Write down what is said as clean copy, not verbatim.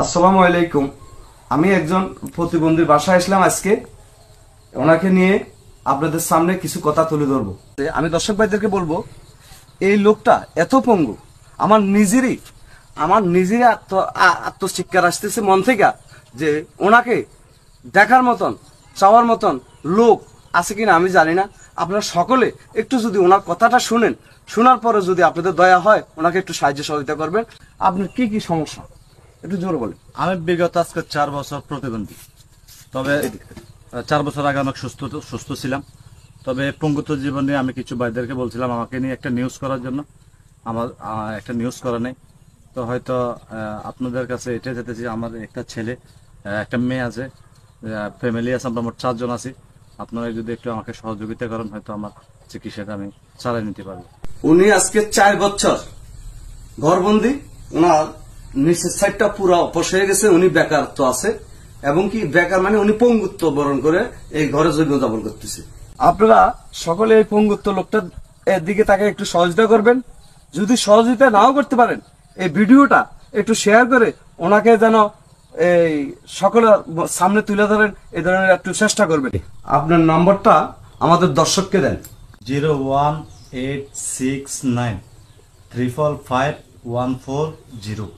আসসালামু আলাইকুম। আমি একজন প্রতিবন্ধীর বাসায় আসলাম আজকে। ওনাকে নিয়ে আপনাদের সামনে কিছু কথা তুলে ধরবো। আমি দর্শক ভাইদেরকে বলবো, এই লোকটা এত পঙ্গু, আমার নিজেরই আত্মশিক্ষার আসতেছে মন থেকে যে ওনাকে দেখার মতন, চাওয়ার মতন লোক আছে কিনা আমি জানি না। আপনারা সকলে একটু যদি ওনার কথাটা শুনেন, শোনার পরে যদি আপনাদের দয়া হয় ওনাকে একটু সাহায্য সহযোগিতা করবেন। আপনার কি কি সমস্যা একটু জোরে বলেন। আমি বিগত আজকে 4 বছর প্রতিবন্ধী, তবে 4 বছর আগে অনেক সুস্থ ছিলাম। তবে পঙ্গুত্ব জীবনে আমি কিছু ভাইদেরকে বলছিলাম আমাকে নিয়ে একটা নিউজ করার জন্য। আমার একটা নিউজ করা নেই, তো হয়তো আপনাদের কাছে এটা যেতেছি। আমার একটা ছেলে, একটা মেয়ে আছে, ফ্যামিলি আছে, আমরা মোট 4 জন আছি। আপনারা যদি একটু আমাকে সহযোগিতা করেন হয়তো আমার চিকিৎসাটা আমি চালিয়ে নিতে পারবো। উনি আজকে 4 বছর ঘরবন্দি, ওনার নিচের সাইডটা পুরো অপস হয়ে গেছে, উনি বেকারত্ব আছে এবং কি বেকার মানে উনি পঙ্গুত্ব বরণ করে এই ঘরে জীবনযাপন করতেছে। আপনারা সকলে এই পঙ্গুত্ব লোকটার দিকে তাকে একটু সহযোগিতা করবেন। যদি সহযোগিতা নাও করতে পারেন, এই ভিডিওটা একটু শেয়ার করে ওনাকে যেন এই সকলের সামনে তুলে ধরেন, এই ধরনের একটু চেষ্টা করবেন। আপনার নম্বরটা আমাদের দর্শককে দেন। 01869 345 140।